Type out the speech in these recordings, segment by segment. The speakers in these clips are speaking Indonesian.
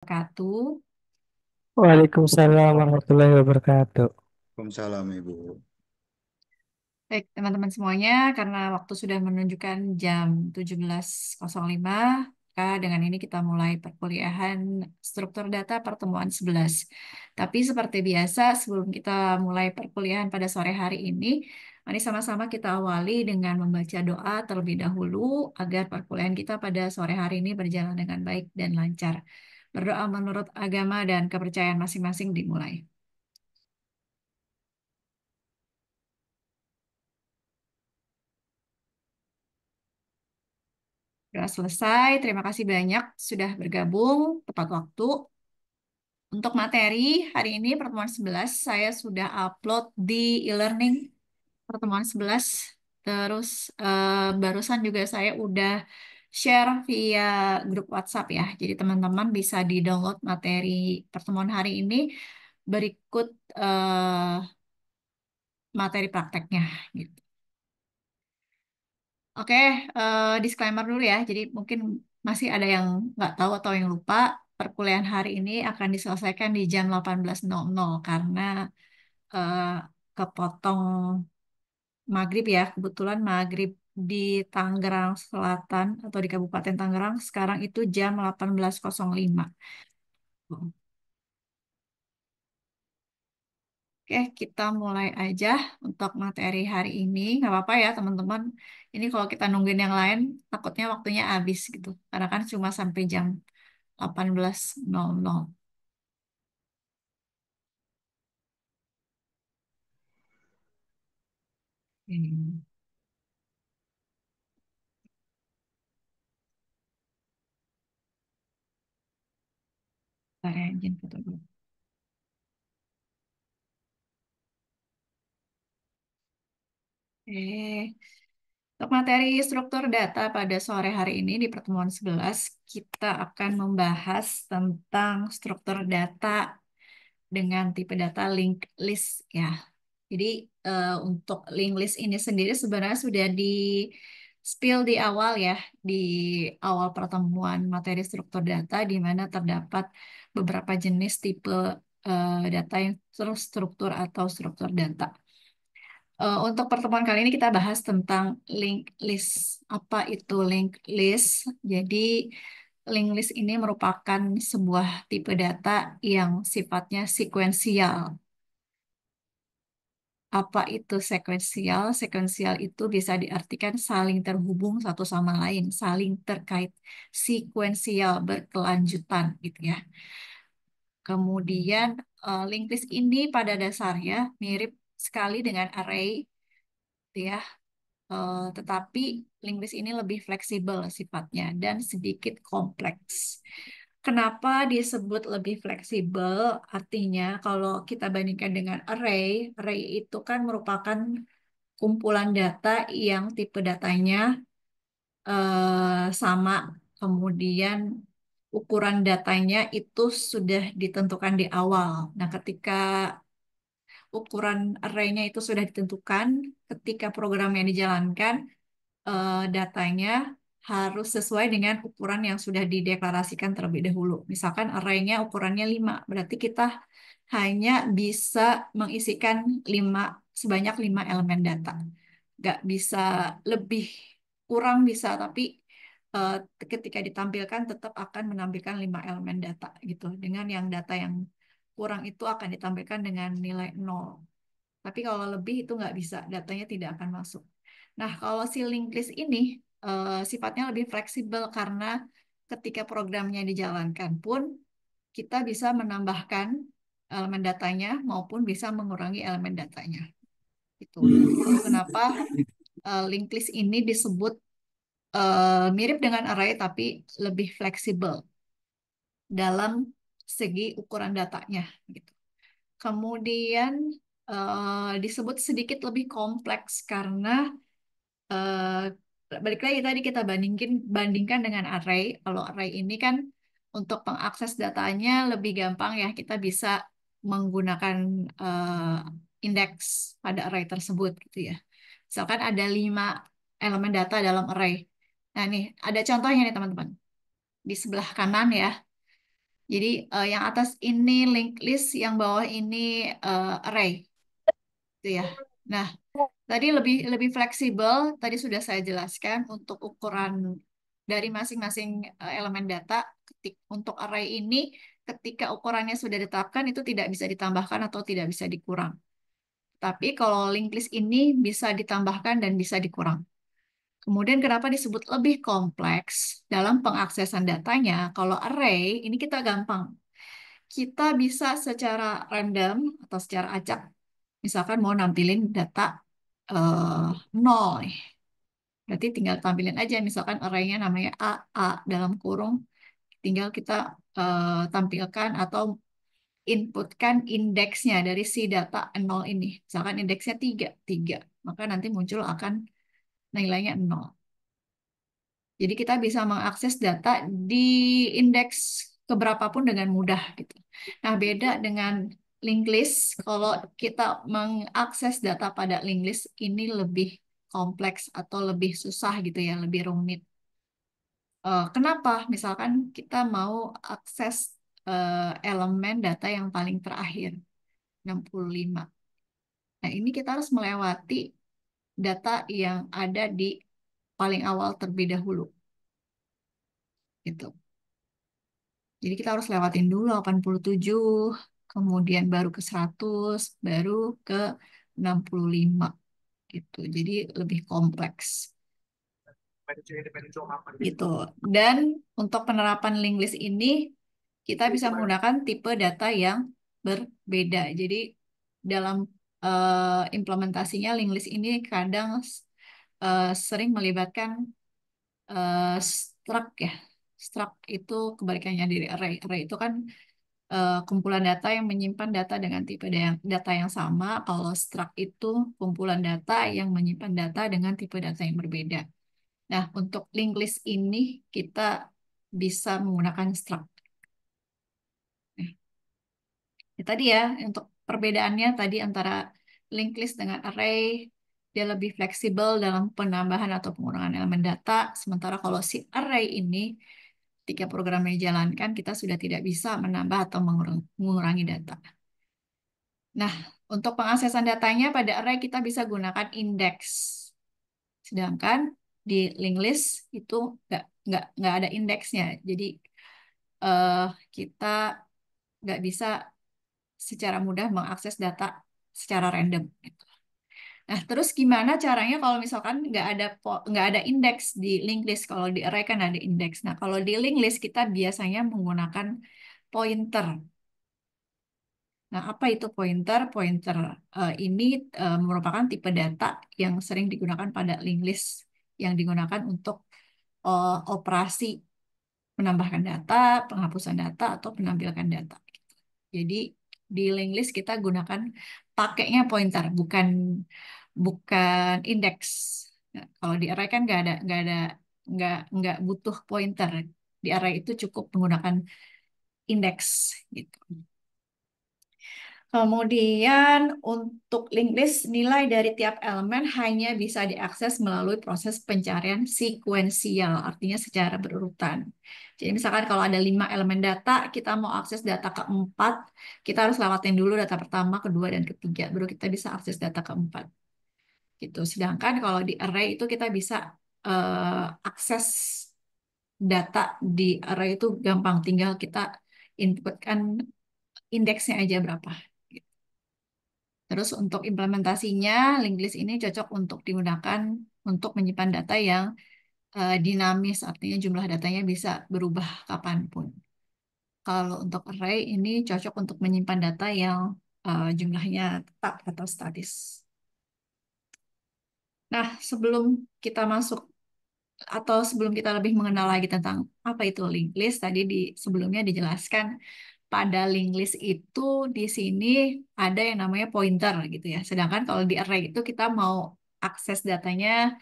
Wabarakatuh. Waalaikumsalam warahmatullahi wabarakatuh. Waalaikumsalam Ibu. Baik, teman-teman semuanya, karena waktu sudah menunjukkan jam 17.05, maka dengan ini kita mulai perkuliahan struktur data pertemuan 11. Tapi seperti biasa, sebelum kita mulai perkuliahan pada sore hari ini, mari sama-sama kita awali dengan membaca doa terlebih dahulu agar perkuliahan kita pada sore hari ini berjalan dengan baik dan lancar. Berdoa menurut agama dan kepercayaan masing-masing dimulai. Sudah selesai, terima kasih banyak sudah bergabung tepat waktu. Untuk materi hari ini pertemuan 11 saya sudah upload di e-learning pertemuan 11. Terus barusan juga saya udah share via grup WhatsApp ya. Jadi teman-teman bisa di-download materi pertemuan hari ini berikut eh, materi prakteknya gitu. Oke, disclaimer dulu ya. Jadi mungkin masih ada yang nggak tahu atau yang lupa. Perkuliahan hari ini akan diselesaikan di jam 18.00 karena eh, kepotong maghrib ya. Kebetulan maghrib di Tangerang Selatan atau di Kabupaten Tangerang sekarang itu jam 18.05. Oke, kita mulai aja untuk materi hari ini. Nggak apa-apa ya teman-teman. Ini kalau kita nungguin yang lain, takutnya waktunya habis gitu. Karena kan cuma sampai jam 18.00. Hmm. Bentar ya, izin foto dulu. Oke. Untuk materi struktur data pada sore hari ini di pertemuan 11, kita akan membahas tentang struktur data dengan tipe data linked list ya. Jadi untuk linked list ini sendiri sebenarnya sudah di spill di awal ya, di awal pertemuan materi struktur data di mana terdapat beberapa jenis tipe data yang terstruktur atau struktur data. Untuk pertemuan kali ini kita bahas tentang linked list. Apa itu linked list? Jadi linked list ini merupakan sebuah tipe data yang sifatnya sekuensial. Apa itu sekuensial? Sekuensial itu bisa diartikan saling terhubung satu sama lain, saling terkait, sekuensial berkelanjutan gitu ya. Kemudian linked list ini pada dasarnya mirip sekali dengan array gitu ya. Tetapi linked list ini lebih fleksibel sifatnya dan sedikit kompleks. Kenapa disebut lebih fleksibel? Artinya kalau kita bandingkan dengan array, array itu kan merupakan kumpulan data yang tipe datanya sama, kemudian ukuran datanya itu sudah ditentukan di awal. Nah, ketika ukuran array-nya itu sudah ditentukan, ketika programnya dijalankan, datanya harus sesuai dengan ukuran yang sudah dideklarasikan terlebih dahulu. Misalkan array-nya ukurannya 5, berarti kita hanya bisa mengisikan 5 sebanyak 5 elemen data. Nggak bisa lebih, kurang bisa, tapi eh, ketika ditampilkan tetap akan menampilkan 5 elemen data gitu. Dengan yang data yang kurang itu akan ditampilkan dengan nilai 0. Tapi kalau lebih itu nggak bisa, datanya tidak akan masuk. Nah, kalau si linked list ini sifatnya lebih fleksibel karena ketika programnya dijalankan pun kita bisa menambahkan elemen datanya maupun bisa mengurangi elemen datanya. Itu kenapa linked list ini disebut mirip dengan array tapi lebih fleksibel dalam segi ukuran datanya gitu. Kemudian disebut sedikit lebih kompleks karena balik lagi tadi kita bandingkan dengan array. Kalau array ini kan untuk pengakses datanya lebih gampang ya. Kita bisa menggunakan indeks pada array tersebut gitu ya. Misalkan ada 5 elemen data dalam array. Nah nih ada contohnya nih teman-teman. Di sebelah kanan ya. Jadi yang atas ini linked list, yang bawah ini array, gitu ya. Nah, tadi lebih lebih fleksibel. Tadi sudah saya jelaskan untuk ukuran dari masing-masing elemen data. Untuk array ini, ketika ukurannya sudah ditetapkan, itu tidak bisa ditambahkan atau tidak bisa dikurang. Tapi kalau linked list ini bisa ditambahkan dan bisa dikurang. Kemudian kenapa disebut lebih kompleks dalam pengaksesan datanya? Kalau array, ini kita gampang. Kita bisa secara random atau secara acak, misalkan mau nampilin data eh, 0 nih. Berarti tinggal tampilin aja, misalkan array-nya namanya A dalam kurung, tinggal kita tampilkan atau inputkan indeksnya dari si data 0 ini. Misalkan indeksnya 3 maka nanti muncul akan nilainya 0. Jadi kita bisa mengakses data di indeks keberapapun dengan mudah gitu. Nah, beda dengan linked list, kalau kita mengakses data pada linked list ini lebih kompleks atau lebih susah gitu ya, lebih rumit. Kenapa? Misalkan kita mau akses elemen data yang paling terakhir, 65. Nah, ini kita harus melewati data yang ada di paling awal terlebih dahulu gitu. Jadi kita harus lewatin dulu 87, kemudian baru ke 100, baru ke 65 gitu. Jadi lebih kompleks gitu. Dan untuk penerapan link list ini kita bisa menggunakan tipe data yang berbeda. Jadi dalam implementasinya link list ini kadang sering melibatkan struct ya. Struct itu kebalikannya dari array. Array itu kan kumpulan data yang menyimpan data dengan tipe data yang sama. Kalau struct itu kumpulan data yang menyimpan data dengan tipe data yang berbeda. Nah, untuk linked list ini kita bisa menggunakan struct. Nah, ya tadi ya, untuk perbedaannya tadi antara linked list dengan array, dia lebih fleksibel dalam penambahan atau pengurangan elemen data. Sementara kalau si array ini, ketika programnya dijalankan, kita sudah tidak bisa menambah atau mengurangi data. Nah, untuk pengaksesan datanya pada array kita bisa gunakan indeks. Sedangkan di linked list itu nggak ada indeksnya. Jadi eh, kita nggak bisa secara mudah mengakses data secara random. Gitu. Nah, terus gimana caranya kalau misalkan nggak ada indeks di linked list? Kalau di array kan ada indeks. Nah, kalau di linked list kita biasanya menggunakan pointer. Nah, apa itu pointer? Pointer ini merupakan tipe data yang sering digunakan pada linked list yang digunakan untuk operasi menambahkan data, penghapusan data, atau penampilan data. Jadi di linked list kita gunakan pakainya pointer, bukan bukan indeks. Nah, kalau di array kan nggak butuh pointer. Di array itu cukup menggunakan indeks gitu. Kemudian untuk linked list, nilai dari tiap elemen hanya bisa diakses melalui proses pencarian sekuensial, artinya secara berurutan. Jadi misalkan kalau ada 5 elemen data, kita mau akses data keempat, kita harus lewatin dulu data pertama, kedua, dan ketiga, baru kita bisa akses data keempat. Gitu. Sedangkan kalau di array itu kita bisa akses data di array itu gampang, tinggal kita inputkan indeksnya aja berapa. Terus untuk implementasinya, linked list ini cocok untuk digunakan untuk menyimpan data yang dinamis, artinya jumlah datanya bisa berubah kapanpun. Kalau untuk array ini cocok untuk menyimpan data yang jumlahnya tetap atau statis. Nah, sebelum kita masuk atau sebelum kita lebih mengenal lagi tentang apa itu linked list, tadi sebelumnya dijelaskan pada linked list itu di sini ada yang namanya pointer gitu ya. Sedangkan kalau di array itu kita mau akses datanya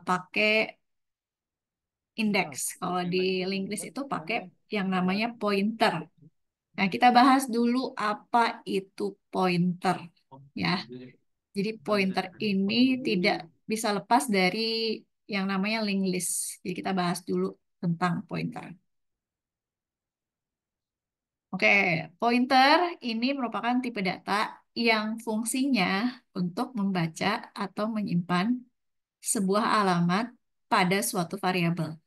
pakai indeks. Kalau di linked list itu pakai yang namanya pointer. Nah, kita bahas dulu apa itu pointer ya. Jadi pointer ini tidak bisa lepas dari yang namanya linked list. Jadi kita bahas dulu tentang pointer. Oke, pointer ini merupakan tipe data yang fungsinya untuk membaca atau menyimpan sebuah alamat pada suatu variabel.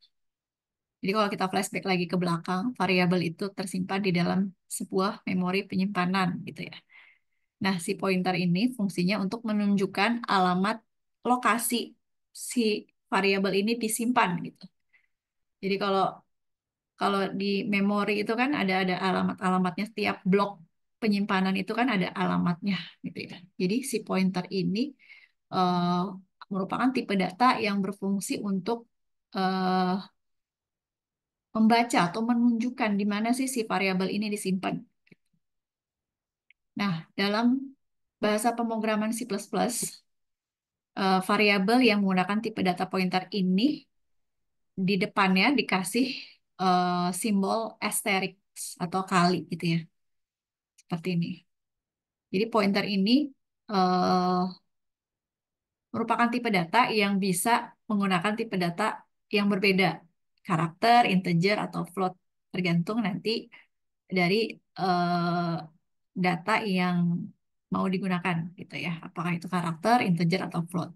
Jadi kalau kita flashback lagi ke belakang, variabel itu tersimpan di dalam sebuah memori penyimpanan gitu ya. Nah, si pointer ini fungsinya untuk menunjukkan alamat lokasi si variabel ini disimpan gitu. Jadi kalau kalau di memori itu kan ada alamat-alamatnya, setiap blok penyimpanan itu kan ada alamatnya gitu ya. Jadi si pointer ini eh, merupakan tipe data yang berfungsi untuk eh, membaca atau menunjukkan di mana sih si variabel ini disimpan. Nah, dalam bahasa pemrograman C++, variabel yang menggunakan tipe data pointer ini di depannya dikasih simbol asterisk atau kali gitu ya, seperti ini. Jadi pointer ini eh, merupakan tipe data yang bisa menggunakan tipe data yang berbeda, karakter, integer, atau float, tergantung nanti dari eh, data yang mau digunakan gitu ya. Apakah itu karakter, integer, atau float.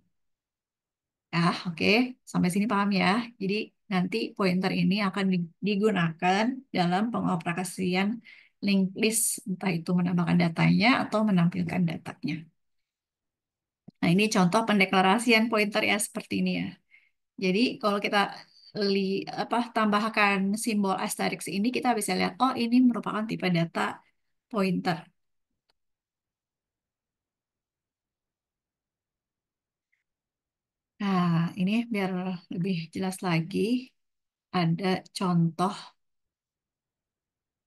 Oke. Sampai sini paham ya. Jadi nanti pointer ini akan digunakan dalam pengoperasian linked list, entah itu menambahkan datanya atau menampilkan datanya. Nah, ini contoh pendeklarasian pointer ya seperti ini ya. Jadi kalau kita li, tambahkan simbol asterisk ini, kita bisa lihat, oh ini merupakan tipe data pointer. Nah, ini biar lebih jelas lagi, ada contoh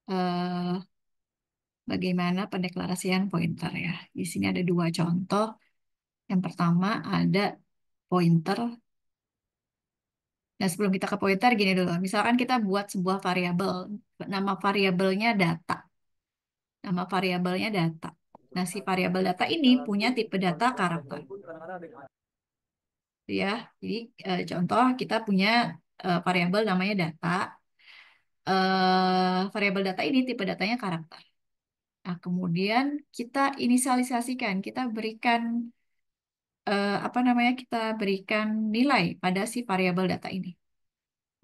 eh, bagaimana pendeklarasian pointer ya. Di sini ada dua contoh. Yang pertama ada pointer. Nah, sebelum kita ke pointer, gini dulu. Misalkan kita buat sebuah variabel, nama variabelnya data. Nama variabelnya data. Nah, si variabel data ini punya tipe data karakter. Ya, jadi contoh kita punya variabel namanya data. Variabel data ini tipe datanya karakter. Nah, kemudian kita inisialisasikan, kita berikan apa namanya? Kita berikan nilai pada si variabel data ini.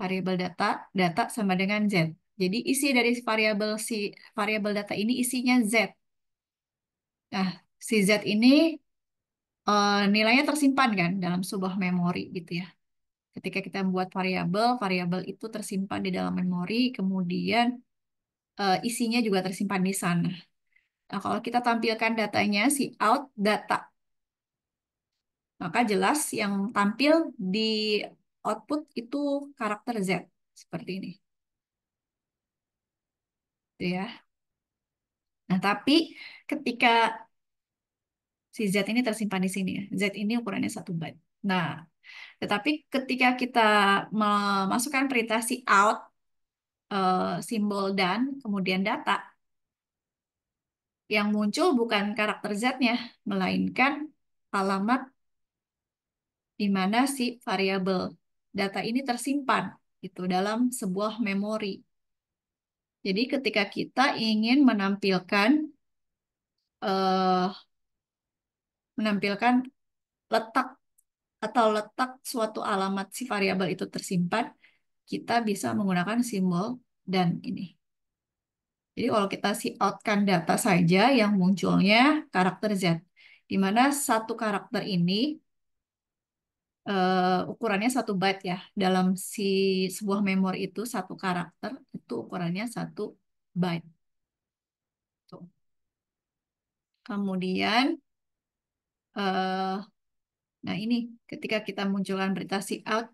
Variabel data data sama dengan z. Jadi isi dari si variabel data ini isinya z. Nah, si z ini nilainya tersimpan kan dalam sebuah memori gitu ya. Ketika kita membuat variabel, variabel itu tersimpan di dalam memori, kemudian isinya juga tersimpan di sana. Nah, kalau kita tampilkan datanya si out data, maka jelas yang tampil di output itu karakter Z seperti ini, gitu ya. Nah, tapi ketika si Z ini tersimpan di sini ya, Z ini ukurannya 1 byte. Nah, tetapi ketika kita memasukkan perintah si out, simbol dan kemudian data, yang muncul bukan karakter Z-nya, melainkan alamat di mana si variabel data ini tersimpan itu dalam sebuah memori. Jadi ketika kita ingin eh, menampilkan letak atau letak suatu alamat si variabel itu tersimpan, kita bisa menggunakan simbol dan ini. Jadi kalau kita si outkan data saja yang munculnya karakter Z, di mana satu karakter ini ukurannya 1 byte ya. Dalam si sebuah memori itu satu karakter itu ukurannya 1 byte. Tuh. Kemudian, eh, nah ini ketika kita munculkan berita si out,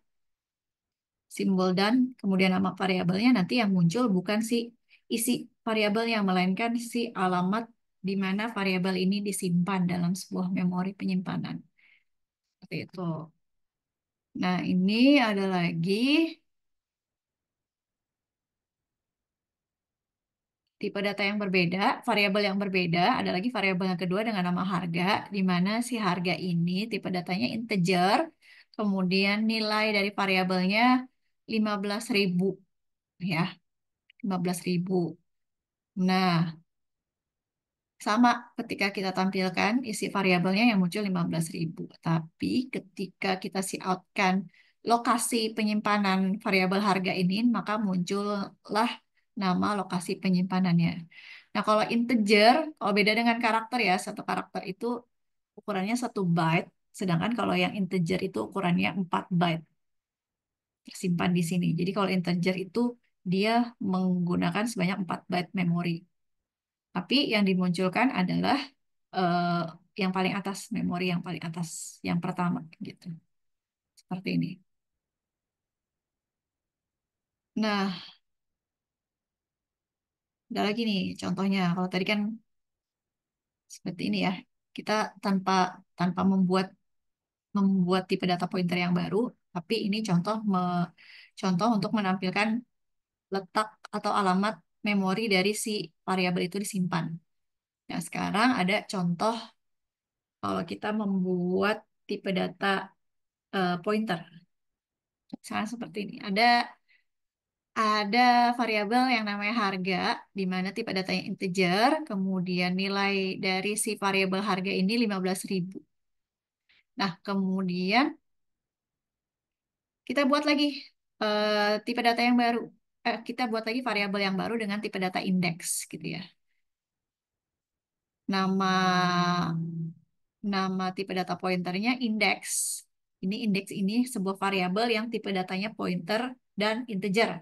simbol dan kemudian nama variabelnya, nanti yang muncul bukan si isi variabelnya, melainkan si alamat di mana variabel ini disimpan dalam sebuah memori penyimpanan. Seperti itu. Nah, ini ada lagi tipe data yang berbeda, variabel yang berbeda, ada lagi variabel yang kedua dengan nama harga, di mana si harga ini tipe datanya integer, kemudian nilai dari variabelnya 15.000 ya, 15.000. Nah, sama ketika kita tampilkan isi variabelnya yang muncul 15.000. Tapi ketika kita see outkan lokasi penyimpanan variabel harga ini, maka muncullah nama lokasi penyimpanannya. Nah, kalau integer, kalau beda dengan karakter ya, satu karakter itu ukurannya 1 byte, sedangkan kalau yang integer itu ukurannya 4 byte tersimpan di sini. Jadi kalau integer itu dia menggunakan sebanyak 4 byte memori. Tapi yang dimunculkan adalah eh, yang paling atas, memori yang paling atas, yang pertama gitu. Seperti ini. Nah, ada lagi nih contohnya. Kalau tadi kan seperti ini ya. Kita tanpa tanpa membuat membuat tipe data pointer yang baru, tapi ini contoh untuk menampilkan letak atau alamat memori dari si variabel itu disimpan. Nah, sekarang ada contoh kalau kita membuat tipe data pointer. Misalnya seperti ini. Ada variabel yang namanya harga, di mana tipe datanya integer, kemudian nilai dari si variabel harga ini 15.000. Nah, kemudian kita buat lagi tipe data yang baru. Kita buat lagi variabel yang baru dengan tipe data indeks, gitu ya. Nama nama tipe data pointernya indeks. Ini indeks ini sebuah variabel yang tipe datanya pointer dan integer,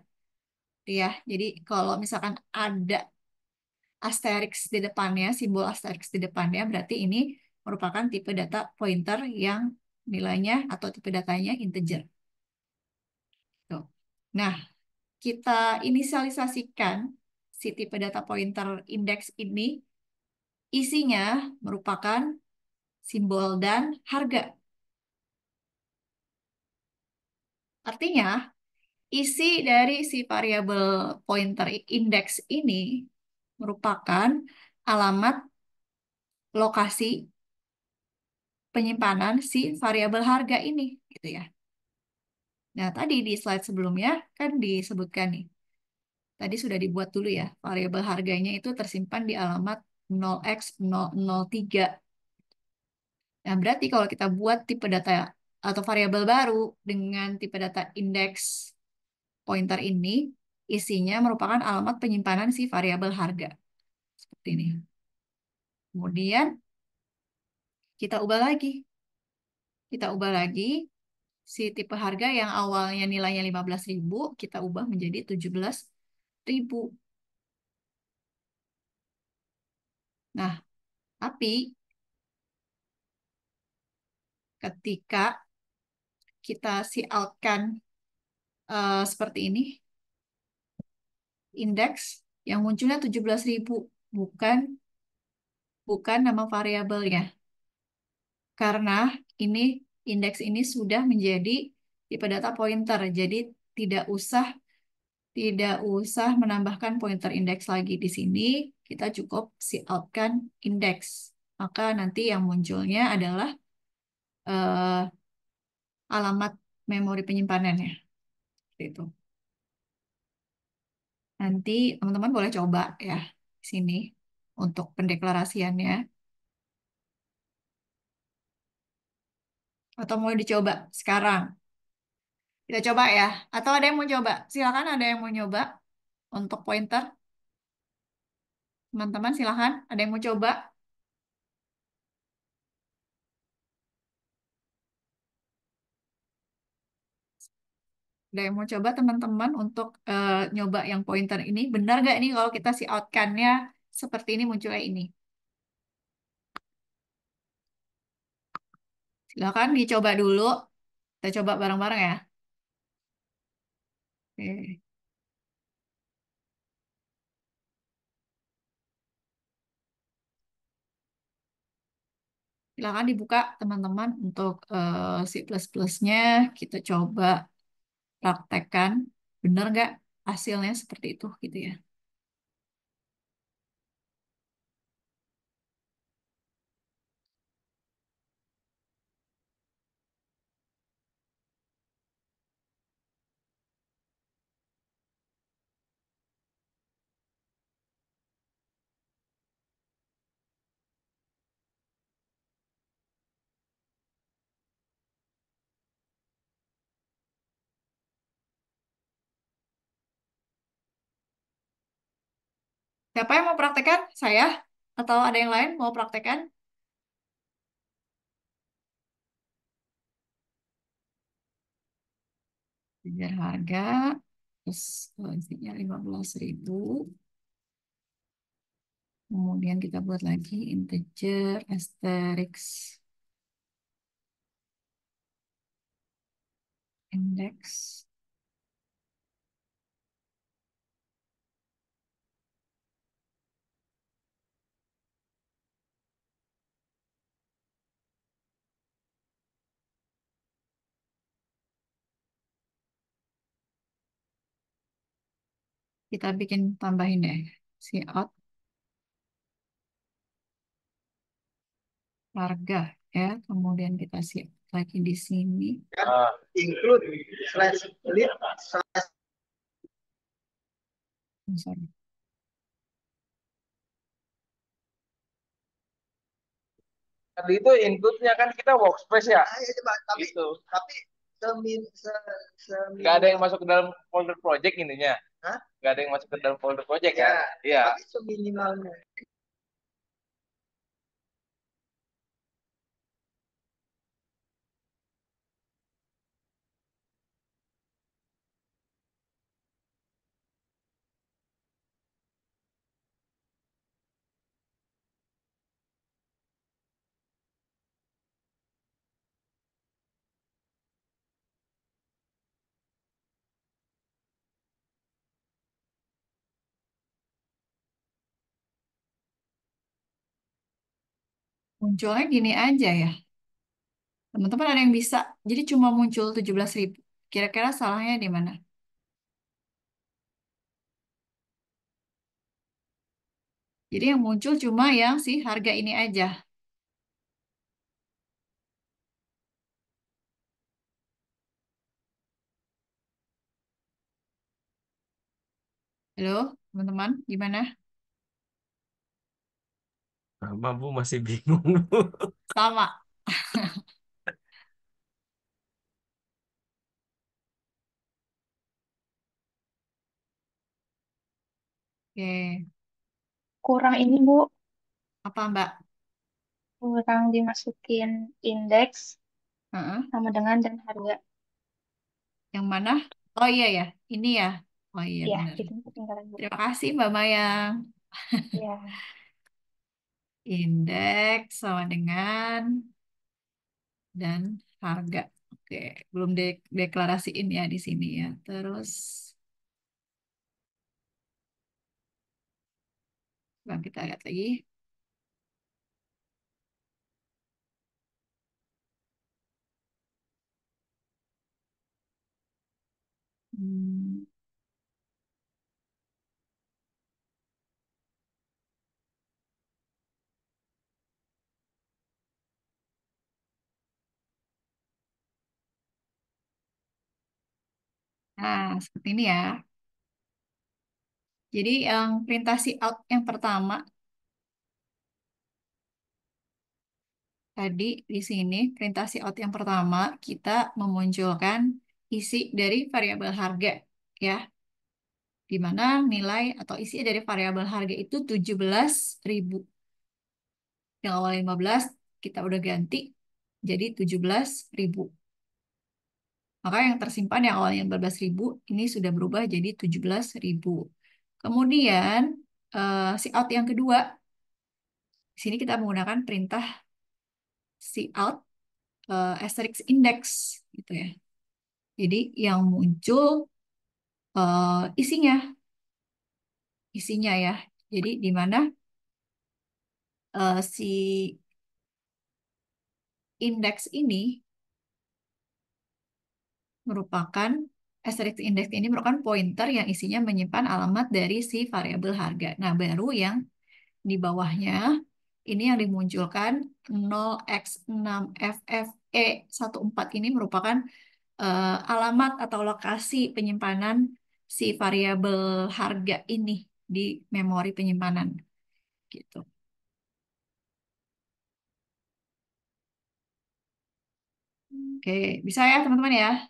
ya. Jadi kalau misalkan ada asterisk di depannya, simbol asterisk di depannya, berarti ini merupakan tipe data pointer yang nilainya atau tipe datanya integer. Tuh. Nah, kita inisialisasikan si tipe data pointer indeks ini, isinya merupakan simbol dan harga. Artinya, isi dari si variabel pointer indeks ini merupakan alamat lokasi penyimpanan si variabel harga ini, gitu ya. Nah, tadi di slide sebelumnya kan disebutkan nih, tadi sudah dibuat dulu ya, variabel harganya itu tersimpan di alamat 0x003. Nah, berarti kalau kita buat tipe data atau variabel baru dengan tipe data indeks pointer ini, isinya merupakan alamat penyimpanan si variabel harga. Seperti ini. Kemudian kita ubah lagi. Kita ubah lagi si tipe harga yang awalnya nilainya 15.000, kita ubah menjadi 17.000. Nah, tapi ketika kita see outkan seperti ini, indeks yang munculnya 17.000, bukan bukan nama variabelnya. Karena ini indeks ini sudah menjadi tipe data pointer. Jadi tidak usah tidak usah menambahkan pointer indeks lagi di sini. Kita cukup see outkan indeks. Maka nanti yang munculnya adalah eh, alamat memori penyimpanannya. Seperti itu. Nanti teman-teman boleh coba ya di sini untuk pendeklarasiannya. Atau mau dicoba sekarang? Kita coba ya. Atau ada yang mau coba? Silakan ada yang mau nyoba untuk pointer. Teman-teman silakan. Ada yang mau coba? Ada yang mau coba teman-teman untuk nyoba yang pointer ini? Benar nggak ini kalau kita si outcome-nya seperti ini munculnya ini? Silakan dicoba dulu. Kita coba bareng-bareng ya. Oke. Silakan dibuka teman-teman untuk C++-nya. Kita coba praktekkan. Benar nggak hasilnya seperti itu gitu ya. Siapa yang mau praktekkan? Saya? Atau ada yang lain mau praktekkan? Kejar harga, terus isinya 15.000. Kemudian kita buat lagi integer, asterisk, index. Kita bikin tambahin deh. Cout harga ya. Kemudian kita siap lagi di sini. Include slash lead. Oh, sorry. Tadi itu inputnya kan kita workspace ya. Ah, iya, coba. Tapi, gitu. Tapi semin, se, semin... Gak ada yang masuk ke dalam folder project intinya. Hah? Gak ada yang masuk ke dalam folder project ya. Iya. Tapi seminimalnya. Munculnya gini aja ya. Teman-teman ada yang bisa. Jadi cuma muncul 17.000. Kira-kira salahnya di mana? Jadi yang muncul cuma yang si harga ini aja. Halo, teman-teman, gimana? Sama Bu masih bingung. Sama. Oke. Kurang ini Bu, Apa, Mbak? kurang dimasukin indeks Heeh. sama dengan dan harga. Yang mana? Oh iya ya, ini ya. Oh iya Ya, benar. itu ketinggalan Bu. Terima kasih Mbak Mayang. Ya, Indeks sama dengan dan harga. Oke, belum deklarasiin ya di sini ya. Terus, bang kita lihat lagi. Hmm, Nah, seperti ini ya. Jadi yang perintah si out yang pertama tadi di sini, perintah si out yang pertama kita memunculkan isi dari variabel harga ya. Di mana nilai atau isi dari variabel harga itu 17.000. Yang awal 15 kita udah ganti jadi 17.000. Maka yang tersimpan yang awalnya 14.000 ini sudah berubah jadi 17.000. Kemudian si out yang kedua, di sini kita menggunakan perintah si out asterisk index gitu ya. Jadi yang muncul isinya, isinya ya. Jadi di mana si indeks ini merupakan asterisk index ini merupakan pointer yang isinya menyimpan alamat dari si variabel harga. Nah, baru yang di bawahnya ini yang dimunculkan 0x6FFE14 ini merupakan alamat atau lokasi penyimpanan si variabel harga ini di memori penyimpanan gitu. Oke, bisa ya teman-teman ya.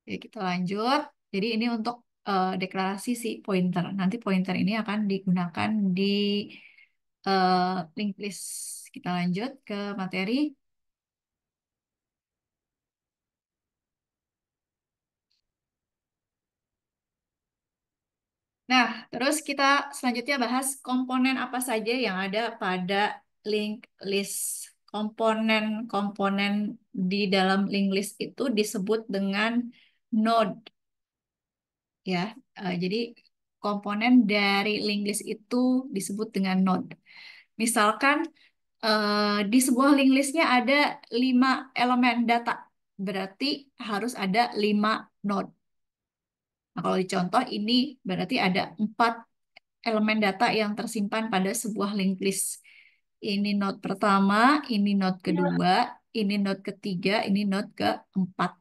Oke, kita lanjut. Jadi ini untuk deklarasi si pointer. Nanti pointer ini akan digunakan di linked list. Kita lanjut ke materi. Nah, terus kita selanjutnya bahas komponen apa saja yang ada pada linked list. Komponen-komponen di dalam linked list itu disebut dengan node, ya. Jadi komponen dari linked list itu disebut dengan node. Misalkan di sebuah linked listnya ada 5 elemen data, berarti harus ada 5 node. Nah, kalau dicontoh ini berarti ada 4 elemen data yang tersimpan pada sebuah linked list. Ini node pertama, ini node kedua, ini node ketiga, ini node keempat.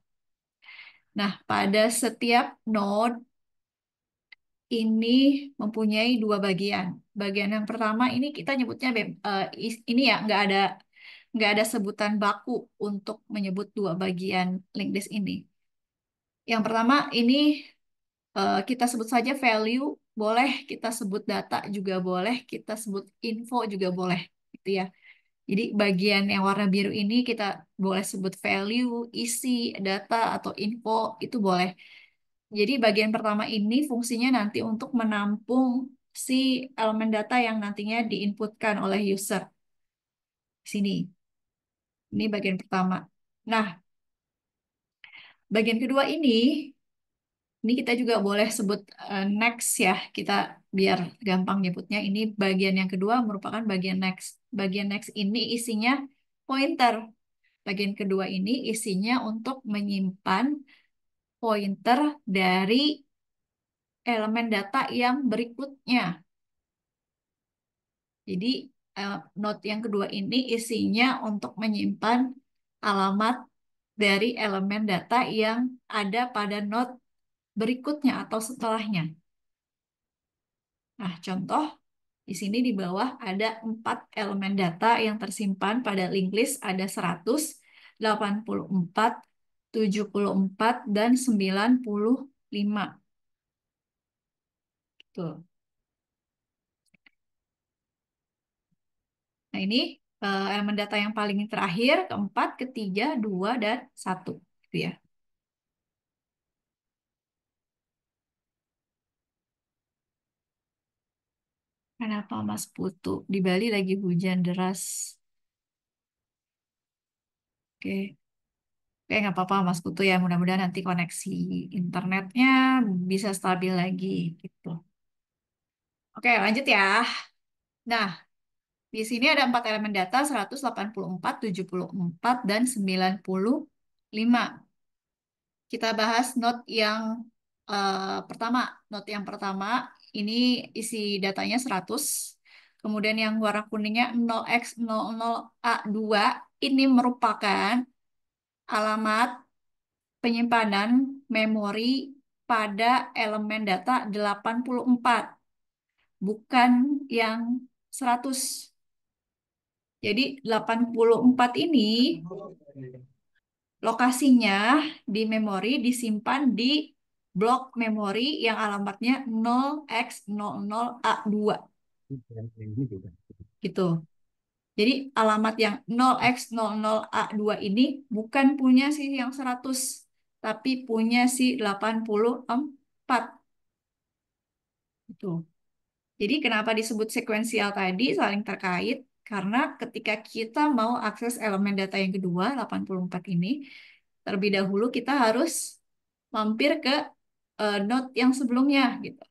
Nah, pada setiap node ini mempunyai 2 bagian. Bagian yang pertama ini kita nyebutnya ini ya nggak ada sebutan baku untuk menyebut 2 bagian linked list ini. Yang pertama ini kita sebut saja value, boleh kita sebut data juga boleh, kita sebut info juga boleh, gitu ya. Jadi bagian yang warna biru ini kita boleh sebut value, isi, data, atau info, itu boleh. Jadi bagian pertama ini fungsinya nanti untuk menampung si elemen data yang nantinya diinputkan oleh user. Sini, ini bagian pertama. Nah, bagian kedua ini kita juga boleh sebut next ya. Kita biar gampang nyebutnya. Ini bagian yang kedua merupakan bagian next. Bagian next ini isinya pointer. Bagian kedua ini isinya untuk menyimpan pointer dari elemen data yang berikutnya. Jadi node yang kedua ini isinya untuk menyimpan alamat dari elemen data yang ada pada node berikutnya atau setelahnya. Nah, contoh di sini di bawah ada 4 elemen data yang tersimpan pada linked list, ada 100, 84, 74, dan 95. Tuh. Nah, ini elemen data yang paling terakhir, keempat, ketiga, 2, dan 1. Gitu ya. Kenapa Mas Putu? Di Bali lagi hujan deras. Oke. Oke, nggak apa-apa Mas Putu ya. Mudah-mudahan nanti koneksi internetnya bisa stabil lagi. Gitu. Oke, lanjut ya. Nah, di sini ada 4 elemen data, 184, 74, dan 95. Kita bahas note yang pertama. Note yang pertama, ini isi datanya 100. Kemudian yang warna kuningnya 0x00A2. Ini merupakan alamat penyimpanan memori pada elemen data 84. Bukan yang 100. Jadi 84 ini lokasinya di memori disimpan di blok memori yang alamatnya 0x00A2 gitu. Jadi alamat yang 0x00A2 ini bukan punya si yang 100, tapi punya si 84 gitu. Jadi kenapa disebut sekuensial tadi saling terkait? Karena ketika kita mau akses elemen data yang kedua, 84 ini, terlebih dahulu kita harus mampir ke node yang sebelumnya gitu.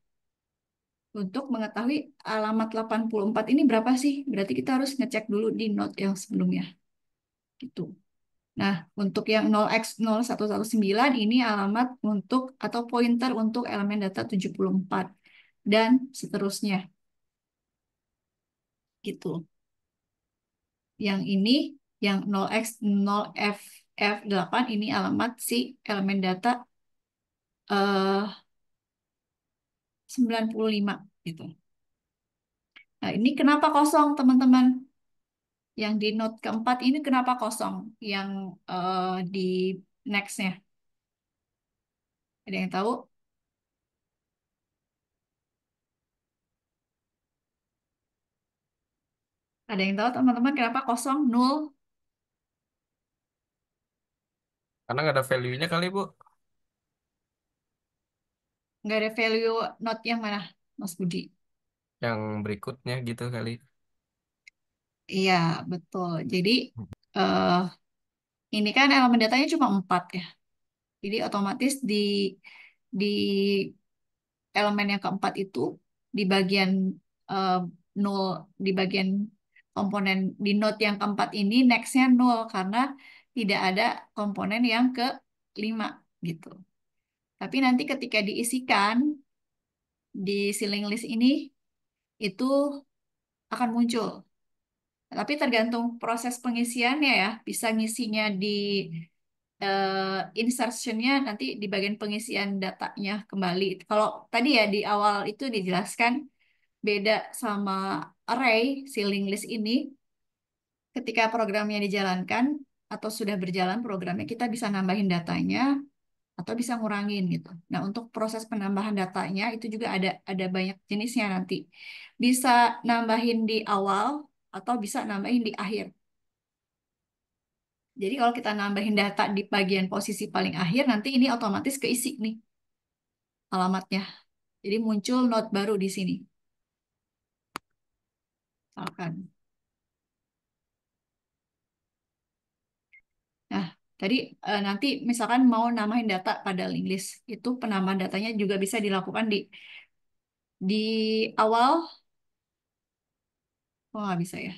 Untuk mengetahui alamat 84 ini berapa sih? Berarti kita harus ngecek dulu di node yang sebelumnya. Gitu. Nah, untuk yang 0x0119 ini alamat untuk atau pointer untuk elemen data 74 dan seterusnya. Gitu. Yang ini yang 0x0ff8 ini alamat si elemen data 95 gitu. Nah, ini kenapa kosong, teman-teman? Yang di node keempat ini kenapa kosong? Yang di next-nya. Ada yang tahu? Ada yang tahu teman-teman kenapa kosong, nol? Karena nggak ada value-nya kali, Bu. Nggak ada value note yang mana, Mas Budi? Yang berikutnya gitu kali. Iya, betul. Jadi, eh, ini kan elemen datanya cuma 4 ya. Jadi otomatis di elemen yang keempat itu di bagian eh, nol, di bagian komponen di node yang keempat ini nextnya nol karena tidak ada komponen yang kelima gitu. Tapi nanti ketika diisikan di ceiling list ini itu akan muncul. Tapi tergantung proses pengisiannya ya. Bisa ngisinya di insertionnya nanti di bagian pengisian datanya kembali. Kalau tadi ya di awal itu dijelaskan beda sama array ceiling list ini ketika programnya dijalankan atau sudah berjalan programnya kita bisa nambahin datanya atau bisa ngurangin gitu. Nah, untuk proses penambahan datanya itu juga ada banyak jenisnya nanti. Bisa nambahin di awal atau bisa nambahin di akhir. Jadi kalau kita nambahin data di bagian posisi paling akhir nanti ini otomatis keisi nih alamatnya. Jadi muncul node baru di sini. Misalkan. Nah, tadi nanti misalkan mau nambahin data pada link list, itu penambahan datanya juga bisa dilakukan di awal. Oh, nggak bisa ya.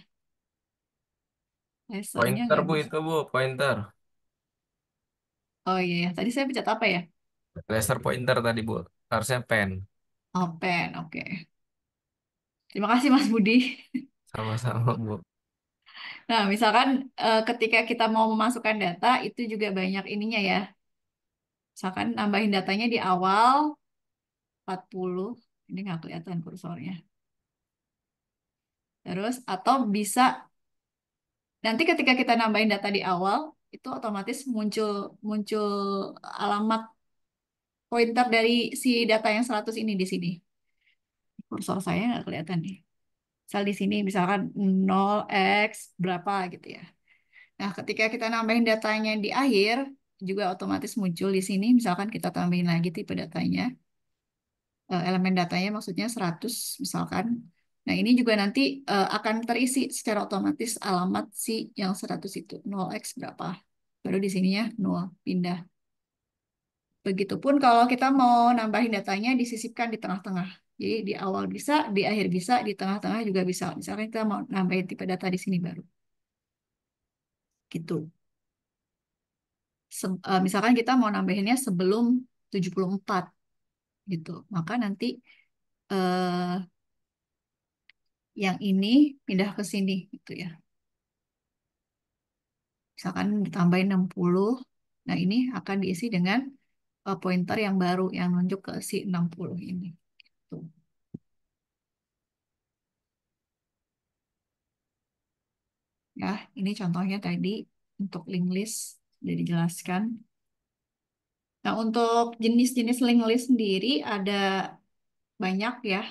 Lasernya Pointer, nggak Bu, bisa. itu, Bu. Pointer. Oh iya ya, tadi saya pencet apa ya? Laser pointer tadi, Bu. Harusnya pen. Oh, pen, oke. Terima kasih Mas Budi. Sama-sama, Bu. Nah, misalkan ketika kita mau memasukkan data, itu juga banyak ininya ya. Misalkan nambahin datanya di awal 40, ini nggak kelihatan kursornya. Terus, atau bisa, nanti ketika kita nambahin data di awal, itu otomatis muncul muncul alamat pointer dari si data yang 100 ini di sini. Kursor saya nggak kelihatan nih. Misal di sini misalkan 0x berapa gitu ya. Nah, ketika kita nambahin datanya di akhir, juga otomatis muncul di sini. Misalkan kita tambahin lagi tipe datanya, elemen datanya maksudnya 100 misalkan. Nah, ini juga nanti akan terisi secara otomatis alamat si yang 100 itu. 0x berapa. Baru di sininya 0, pindah. Begitupun kalau kita mau nambahin datanya disisipkan di tengah-tengah. Jadi di awal bisa, di akhir bisa, di tengah-tengah juga bisa. Misalkan kita mau nambahin tipe data di sini baru. Gitu. Misalkan kita mau nambahinnya sebelum 74 gitu. Maka nanti eh, yang ini pindah ke sini gitu ya. Misalkan ditambahin 60. Nah, ini akan diisi dengan pointer yang baru yang nunjuk ke si 60 ini. Tuh. Ya, ini contohnya tadi untuk link list sudah dijelaskan. Nah, untuk jenis-jenis link list sendiri ada banyak ya.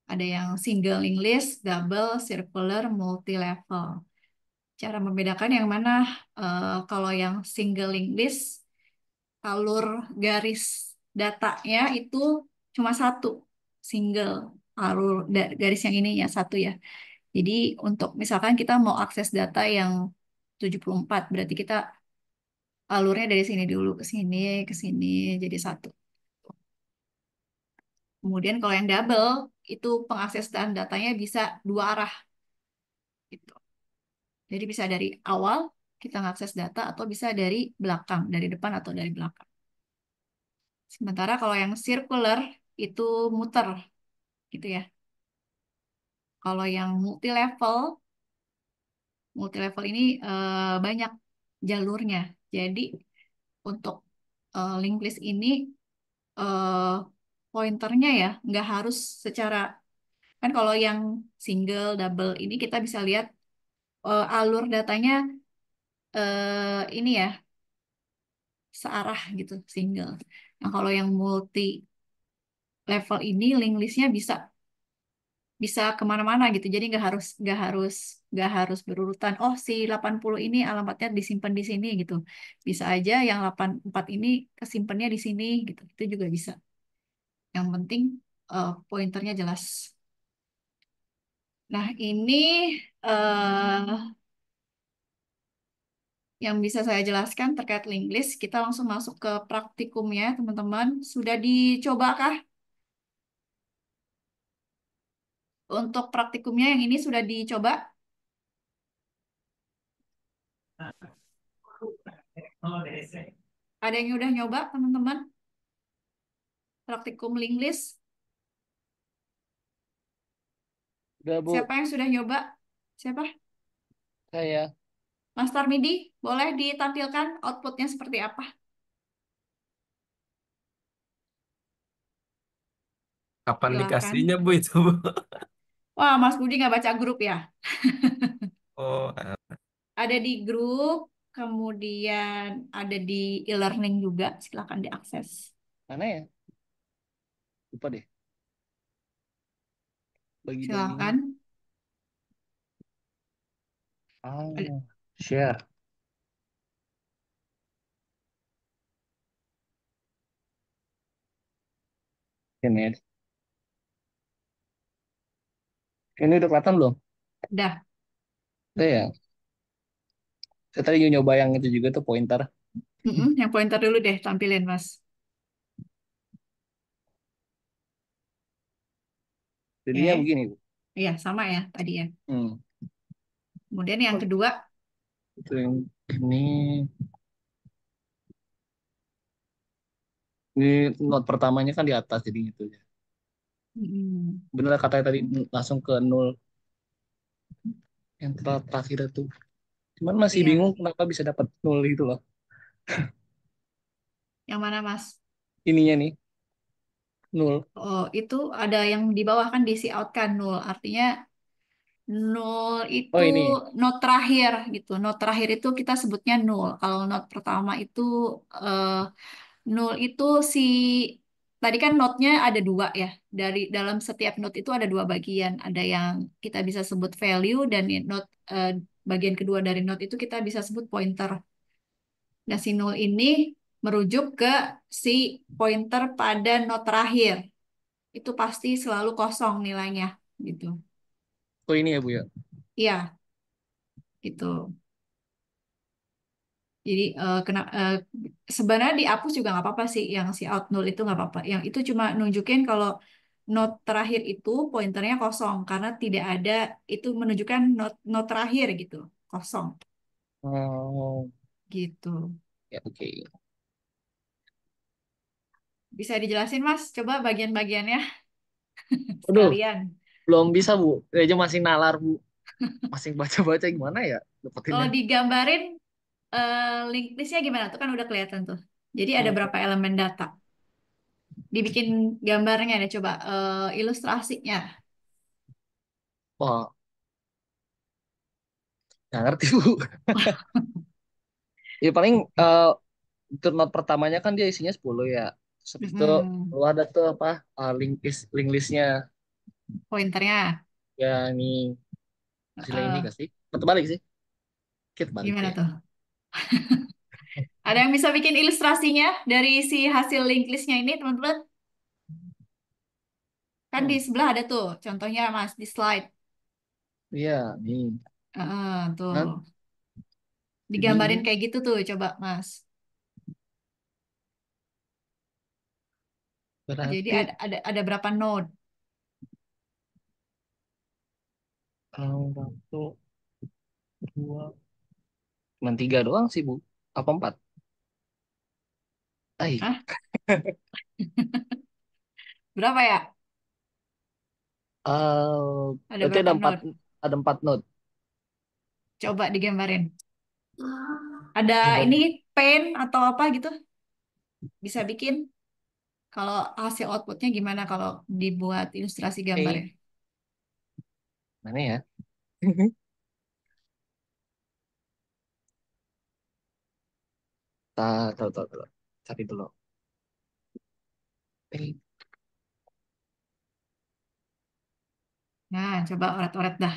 Ada yang single link list, double, circular, multi level. Cara membedakan yang mana kalau yang single link list, alur garis datanya itu cuma satu, single alur garis yang ini ya satu ya. Jadi untuk misalkan kita mau akses data yang 74, berarti kita alurnya dari sini dulu ke sini jadi satu. Kemudian kalau yang double itu pengaksesan datanya bisa dua arah gitu. Jadi bisa dari awal kita ngakses data atau bisa dari belakang, dari depan atau dari belakang. Sementara kalau yang circular itu muter gitu ya. Kalau yang multi level ini banyak jalurnya. Jadi untuk link list ini eh, pointernya ya nggak harus secara kan kalau yang single, double ini kita bisa lihat alur datanya ini ya searah gitu single. Nah kalau yang multi level ini link listnya bisa bisa kemana-mana gitu. Jadi nggak harus berurutan. Oh, si 80 ini alamatnya disimpan di sini gitu. Bisa aja yang 84 ini kesimpannya di sini gitu. Itu juga bisa. Yang penting pointernya jelas. Nah, ini eh yang bisa saya jelaskan terkait link list. Kita langsung masuk ke praktikumnya, teman-teman. Sudah dicobakah? Untuk praktikumnya yang ini sudah dicoba? Ada yang udah nyoba, teman-teman? Praktikum link list? Udah Siapa Bu, yang sudah nyoba? Siapa? saya. Mas Tarmidi, boleh ditampilkan outputnya seperti apa? Kapan Silakan. dikasihnya Bu itu Bu? Wah, Mas Budi nggak baca grup ya? Oh, Ada di grup, kemudian ada di e-learning juga. Silakan diakses. Mana ya? Lupa deh. Bagi-baginya. Silakan. Ada- Ah, share. Ini, ini udah kelihatan belum? Udah. Udah ya. Saya tadi nyoba yang itu juga tuh pointer. Yang pointer dulu deh, tampilin, Mas. Jadinya Oke. begini, Bu. Iya, sama ya tadi ya. Hmm. Kemudian yang kedua, Itu yang ini not pertamanya kan di atas jadi gitu ya. mm, Bener katanya tadi langsung ke nol yang terakhir itu. Cuman masih iya. bingung kenapa bisa dapat nol itu loh. Yang mana, Mas? Ininya nih, nol. Oh, itu ada yang di bawah kan diisi out kan nol. Artinya nol itu Oh ini. not terakhir gitu. Not terakhir itu kita sebutnya nol. Kalau not pertama itu eh, nol itu si tadi kan notnya ada dua ya. Dari dalam setiap not itu ada dua bagian. Ada yang kita bisa sebut value dan not bagian kedua dari not itu kita bisa sebut pointer. Nah, si nol ini merujuk ke si pointer pada not terakhir. Itu pasti selalu kosong nilainya gitu. Oh ini ya Bu ya. Iya, gitu. Jadi sebenarnya dihapus juga nggak apa-apa sih, yang si out null itu nggak apa-apa. Yang itu cuma nunjukin kalau not terakhir itu pointernya kosong karena tidak ada itu menunjukkan not terakhir gitu, kosong Oh gitu. ya oke. Bisa dijelasin Mas? Coba bagian-bagiannya Aduh, sekalian. belum bisa Bu. Dia aja masih nalar Bu. Masih baca-baca gimana ya Kalau dapetinnya. digambarin link listnya gimana tuh kan udah kelihatan tuh. Jadi ada Hmm. berapa elemen data? Dibikin gambarnya deh coba ilustrasinya. Wah, nggak ngerti Bu. Ya paling itu not pertamanya kan dia isinya 10 ya. Terus habis itu Mm-mm. lu ada tuh apa link listnya Pointernya. ya ini hasilnya ini Eh, kasih. Atau balik sih. Kita balik gimana ya. tuh? Ada yang bisa bikin ilustrasinya dari si hasil link listnya ini, teman-teman? Kan di Hmm. sebelah ada tuh, contohnya Mas, di slide. Iya, nih. Kan Tuh. jadi ini Digambarin kayak gitu tuh, coba Mas. Jadi berarti ada berapa node? satu, dua, cuma tiga doang sih Bu. Apa empat? Eh, Hah? Berapa ya? eh Ada itu berapa node? ada empat node. Coba digambarin. Ada Gimana? ini pen atau apa gitu? Bisa bikin? Kalau hasil outputnya gimana kalau dibuat ilustrasi gambarnya? Mana ya? Tahu. Cari dulu. Eh, Nah, coba oret-oret dah.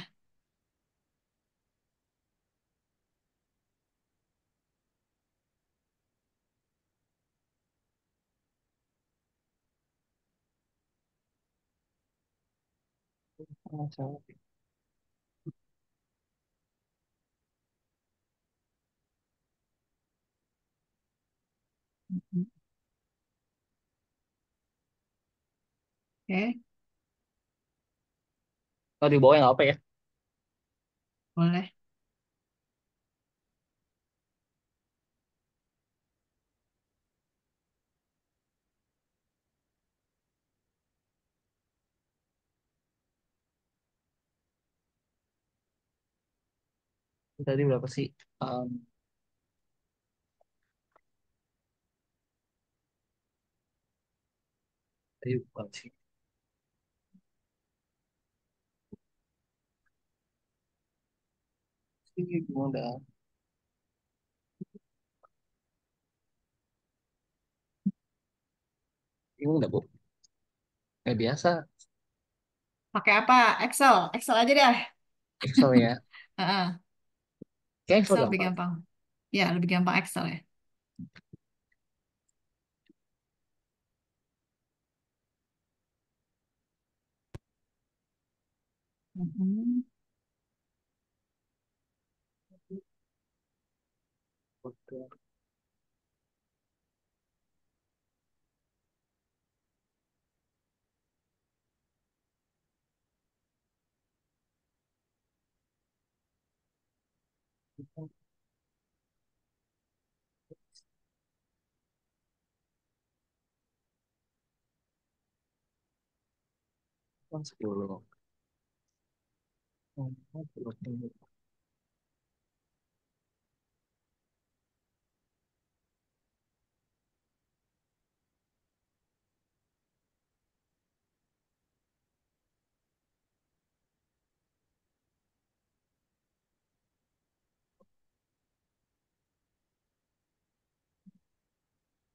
Oke, Kalau di bawah yang apa ya? boleh. Tadi berapa sih? Um, tadi berapa sih? Ini gimana? Gimana, Bu? Biasa. Pakai apa? Excel. Excel aja deh. Excel ya. Heeh, Kayak Excel Excel lebih gampang. gampang. Ya, lebih gampang Excel ya. Mhm. Kan 10.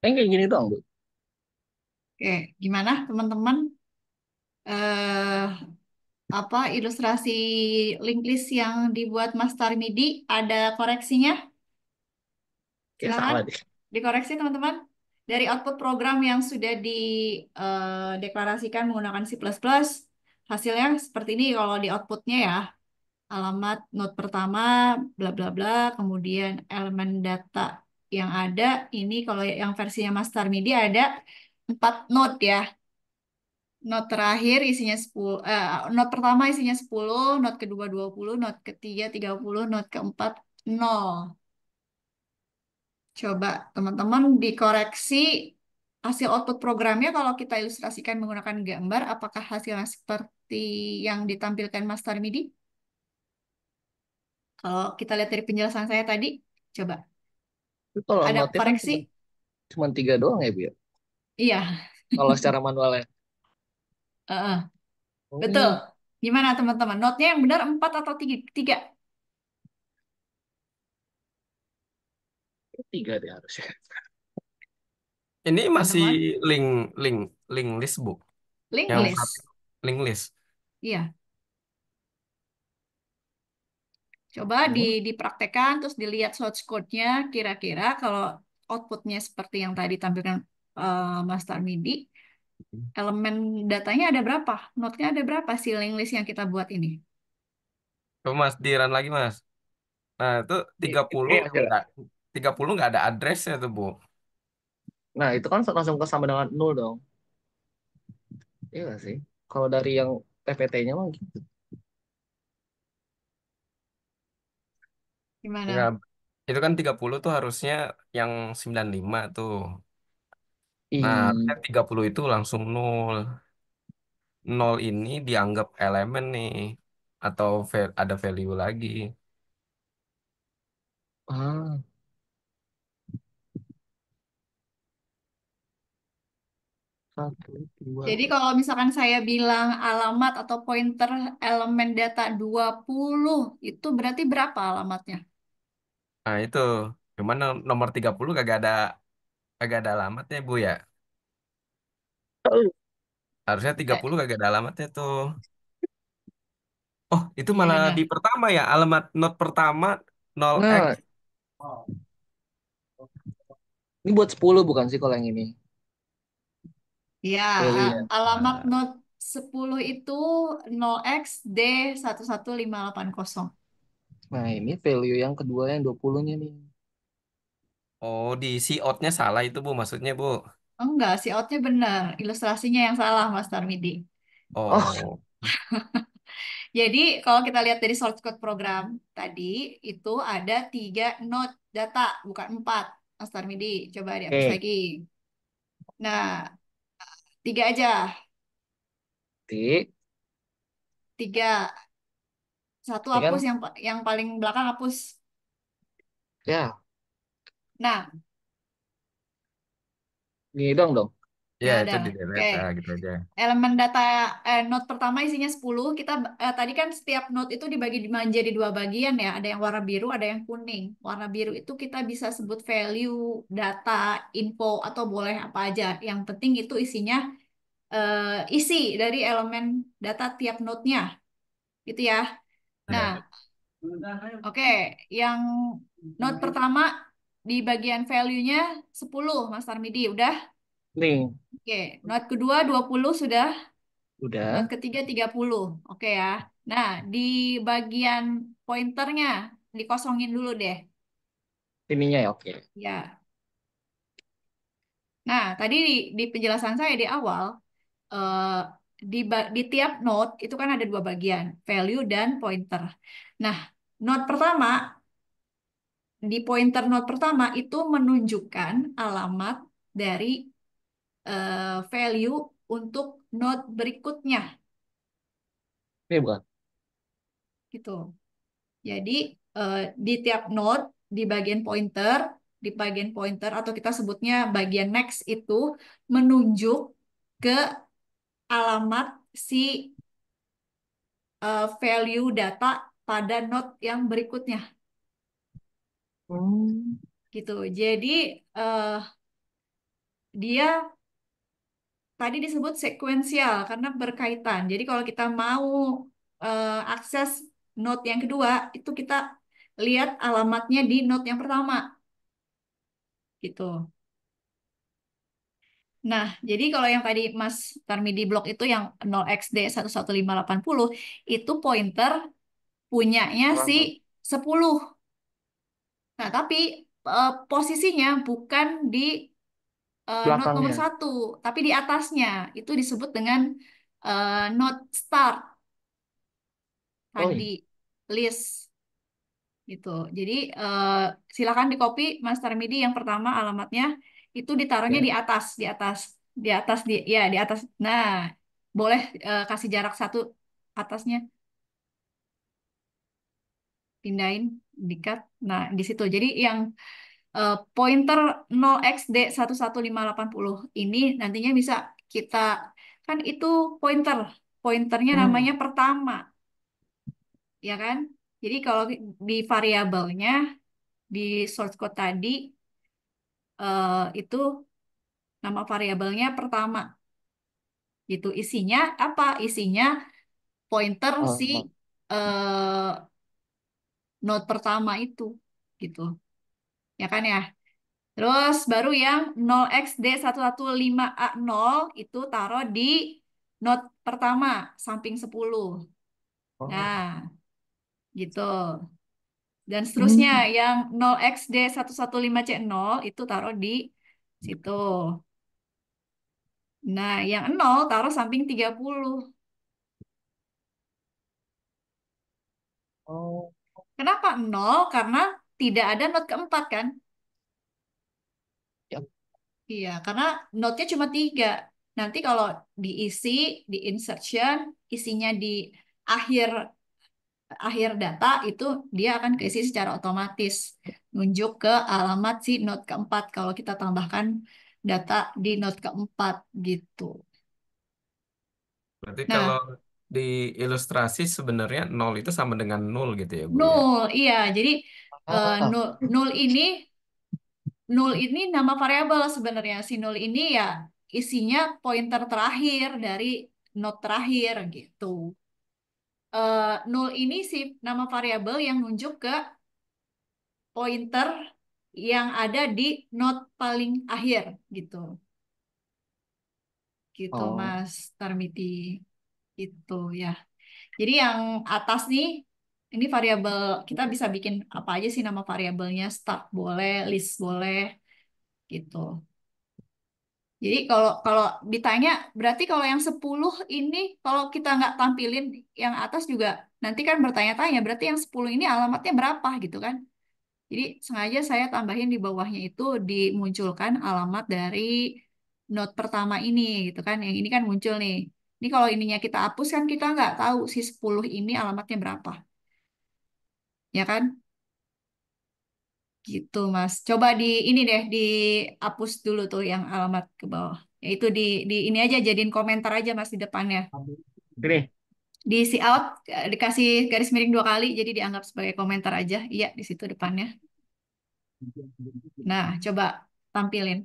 Kayak gini doang, Bu. Oke, gimana teman-teman? Eh, apa ilustrasi link list yang dibuat Mas Tarmidi ada koreksinya? Kayak Silakan salah deh. dikoreksi teman-teman. Dari output program yang sudah dideklarasikan menggunakan C++, hasilnya seperti ini kalau di outputnya ya. Alamat node pertama, bla bla bla, kemudian elemen data yang ada, ini kalau yang versinya Master Media ada 4 node ya. Node terakhir isinya 10, node pertama isinya 10, node kedua 20, node ketiga 30, node keempat 0. Coba teman-teman dikoreksi hasil output programnya kalau kita ilustrasikan menggunakan gambar, apakah hasilnya seperti yang ditampilkan Master MIDI? Kalau kita lihat dari penjelasan saya tadi, coba Itu kalau ada note kan koreksi? cuma 3 doang ya, Bu ya? Iya, Kalau secara manualnya. heeh, betul. Oh, Gimana teman-teman? Notnya yang benar 4 atau 3? Tiga, 3 deh harusnya. Ini masih teman-teman. link link link list Bu. Link Yang satu list. link list. Iya, coba Oh, dipraktekkan terus dilihat source code-nya kira-kira kalau outputnya seperti yang tadi tampilkan Master MIDI, elemen datanya ada berapa? Node-nya ada berapa sih link list yang kita buat ini? Coba Mas di run lagi Mas. Nah, itu iya, 30 iya, iya. enggak 30 nggak ada addressnya tuh Bu. Nah, itu kan langsung ke sama dengan nol dong. Iya nggak sih? Kalau dari yang PPT-nya mah gitu. Nggak, Gimana? itu kan 30 tuh harusnya yang 95 tuh. Nah, harusnya Ih, 30 itu langsung nol. Nol ini dianggap elemen nih. Atau ada value lagi. ah, satu, dua. Jadi kalau misalkan saya bilang alamat atau pointer elemen data 20 itu berarti berapa alamatnya? Nah, itu. Cuman nomor 30 kagak ada alamatnya, Bu ya. Harusnya 30 Eh, kagak ada alamatnya tuh. Oh, itu malah di Gimana? pertama ya, alamat not pertama 0x. Nah, ini buat 10 bukan sih kalau yang ini? Ya, Value-nya. alamat Ah, Note 10 itu 0xD11580. Nah, ini value yang kedua yang 20-nya nih. oh, di si outnya salah itu Bu, maksudnya Bu. Enggak, si outnya benar. Ilustrasinya yang salah, Mas Tarmidi. Oh, Oh, Jadi, kalau kita lihat dari source code program tadi, itu ada 3 node data, bukan 4. Mas Tarmidi, coba dihapus oke. lagi. Nah, 3 aja. Titik. 3. Satu Ini kan, hapus, yang paling belakang hapus. ya, Nah, ini dong dong. ya ya itu udah. di Oke. delete, gitu aja. Elemen data node pertama isinya 10. Kita tadi kan setiap node itu dibagi menjadi 2 bagian ya. Ada yang warna biru, ada yang kuning. Warna biru itu kita bisa sebut value, data, info, atau boleh apa aja. Yang penting itu isinya isi dari elemen data tiap node-nya. Gitu ya. Nah, Ya. oke. Yang node pertama di bagian value-nya 10, Mas Tarmidi. Udah? Nih, Oke. Node kedua 20 sudah. Note udah. ketiga 30. Oke ya. Nah, di bagian pointernya dikosongin dulu deh. Ininya ya, oke. Ya. Nah, tadi di penjelasan saya di awal, eh, di tiap node itu kan ada 2 bagian, value dan pointer. Nah, node pertama, di pointer node pertama itu menunjukkan alamat dari value untuk node berikutnya, Ini bukan. gitu. Jadi di tiap node di bagian pointer atau kita sebutnya bagian next itu menunjuk ke alamat si value data pada node yang berikutnya Hmm. gitu. Jadi eh, dia tadi disebut sekuensial karena berkaitan. Jadi kalau kita mau akses node yang kedua itu kita lihat alamatnya di node yang pertama gitu. Nah, jadi kalau yang tadi Mas Tarmidi blok itu yang 0xD11580 itu pointer punyanya si Alamat 10. Nah, tapi posisinya bukan di node nomor belakangnya. 1, tapi di atasnya. Itu disebut dengan node start Oh tadi iya. list gitu. Jadi silakan di copy Mas Tarmidi yang pertama alamatnya itu ditaruhnya Ya. di di atas. Nah, boleh kasih jarak 1 atasnya, pindahin, dikat. Nah, di situ. Jadi yang pointer 0xD11580 ini nantinya bisa kita kan itu pointer. Pointernya Hmm. namanya pertama, ya kan? Jadi kalau di variabelnya di source code tadi itu nama variabelnya pertama. Gitu. Isinya apa? Isinya pointer si Alamat. eh, node pertama itu. Gitu. Ya kan ya? Terus baru yang 0xD115A0 itu taruh di node pertama, samping 10. Oh. Nah, gitu. Dan seterusnya Hmm. yang 0xD115C0 itu taruh di situ. Nah, yang 0 taruh samping 30. Oh. Kenapa 0? Karena tidak ada node keempat kan? Ya. Iya, karena node-nya cuma 3. Nanti kalau diisi, di insertion, isinya di akhir akhir data itu dia akan keisi secara otomatis nunjuk ke alamat si node keempat kalau kita tambahkan data di node keempat gitu. Berarti kalau Nah, di ilustrasi sebenarnya nol itu sama dengan nol gitu ya Bu ya. nol, iya. Jadi Ah. nol, nol ini nama variabel sebenarnya. Si nol ini ya isinya pointer terakhir dari node terakhir gitu. Null ini si nama variabel yang nunjuk ke pointer yang ada di node paling akhir gitu. Gitu Oh. Mas Tarmiti. Itu ya. Jadi yang atas nih ini variabel kita bisa bikin apa aja sih nama variabelnya, start boleh, list boleh gitu. Jadi kalau kalau ditanya berarti kalau yang 10 ini kalau kita nggak tampilin yang atas juga nanti kan bertanya-tanya berarti yang 10 ini alamatnya berapa gitu kan. Jadi sengaja saya tambahin di bawahnya itu dimunculkan alamat dari node pertama ini gitu kan. Yang ini kan muncul nih. Ini kalau ininya kita hapus kan kita nggak tahu si 10 ini alamatnya berapa. Ya kan? Gitu Mas. Coba di ini deh dihapus dulu tuh yang alamat ke bawah. Yaitu di ini aja jadiin komentar aja Mas di depannya. Ini. Di see out dikasih garis miring 2 kali jadi dianggap sebagai komentar aja. Iya di situ depannya. Nah, coba tampilin.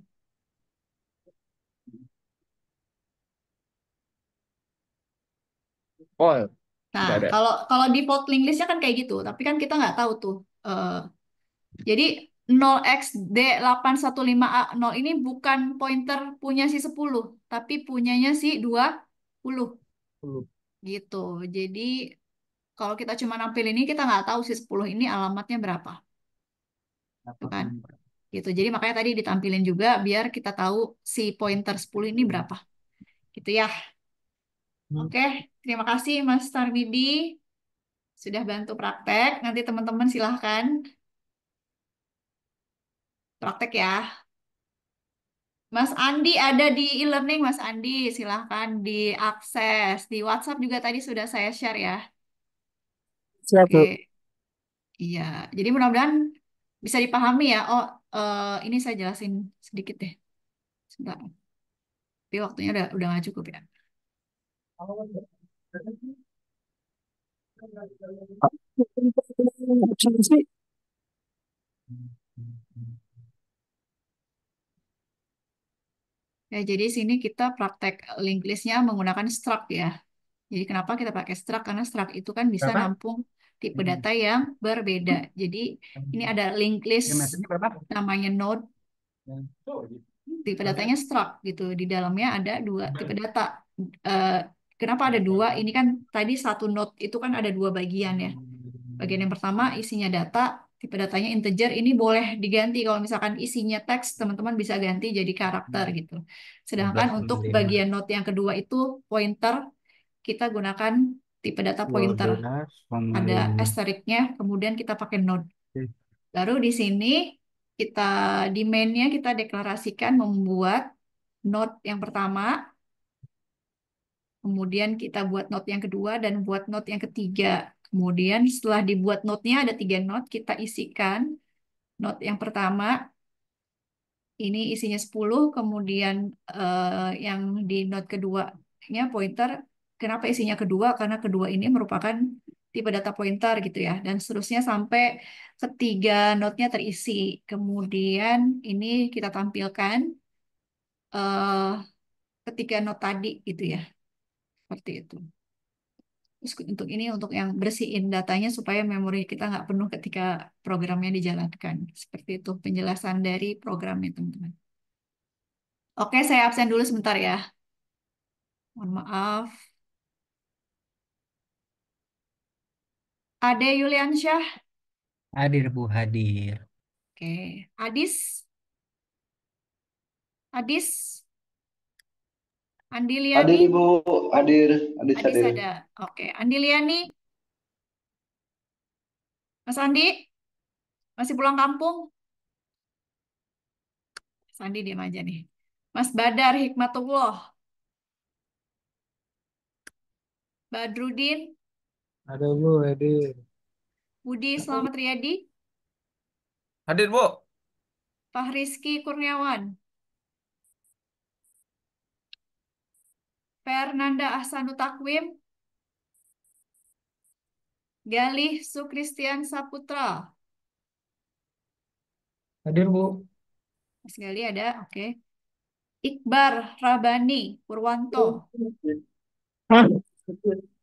Oh, Nah, udah ada. kalau kalau default link listnya kan kayak gitu, tapi kan kita nggak tahu tuh. Eh, jadi 0xD815A 0 ini bukan pointer punya si 10, tapi punyanya si 20 gitu. Jadi kalau kita cuma nampil ini kita nggak tahu si 10 ini alamatnya berapa, gitu kan? Gitu. Jadi makanya tadi ditampilin juga biar kita tahu si pointer 10 ini berapa. Gitu ya. Oke, terima kasih Mas Tarmidi sudah bantu praktek. Nanti teman-teman silahkan praktek ya. Mas Andi ada di e-learning, Mas Andi. Silahkan diakses. Di WhatsApp juga tadi sudah saya share ya. Siap, Bu. Oke, iya. Jadi mudah-mudahan bisa dipahami ya. Oh, ini saya jelasin sedikit deh. Sebentar. Tapi waktunya udah nggak cukup ya. Sih. Ya, jadi sini kita praktek linked list-nya menggunakan struct ya. Jadi kenapa kita pakai struct? Karena struct itu kan bisa Berapa? nampung tipe data yang berbeda. Jadi ini ada linked list Dimensinya berapa? namanya node, tipe datanya struct gitu. Di dalamnya ada 2 tipe data. Eh, kenapa ada 2? Ini kan tadi satu node itu kan ada 2 bagian ya. Bagian yang pertama isinya data, tipe datanya integer. Ini boleh diganti kalau misalkan isinya teks, teman-teman bisa ganti jadi karakter gitu. Sedangkan untuk 12,5. bagian node yang kedua itu pointer, kita gunakan tipe data pointer. Ada 12,5. asteriknya, kemudian kita pakai node. Baru di sini kita di main-nya kita deklarasikan membuat node yang pertama, kemudian kita buat node yang kedua dan buat node yang ketiga. Kemudian setelah dibuat node-nya ada 3 node, kita isikan node yang pertama ini isinya 10, kemudian yang di node keduanya pointer. Kenapa isinya kedua? Karena kedua ini merupakan tipe data pointer gitu ya. Dan seterusnya sampai ketiga node-nya terisi. Kemudian ini kita tampilkan eh, ketiga node tadi gitu ya. Seperti itu. Terus untuk ini untuk yang bersihin datanya supaya memori kita nggak penuh ketika programnya dijalankan. Seperti itu penjelasan dari programnya teman-teman. Oke, saya absen dulu sebentar ya. Mohon maaf. Ade Yuliansyah. Hadir, Bu, hadir. Oke. Adis. Adis. Hadir Andiliani. Ibu, hadir, hadir, Adis hadir. ada. Oke. Andiliani. Mas Andi. Masih pulang kampung? Mas Andi diam aja nih. Mas Badar Hikmatullah. Badrudin. Ada, Bu, hadir. Budi Selamat Riyadi. Hadir, Bu. Fahrizky Kurniawan. Fernanda Ahsanu Takwim. Galih Sukristian Saputra. Hadir, Bu. Mas Galih ada, oke. Iqbar Rabani Purwanto. Hah?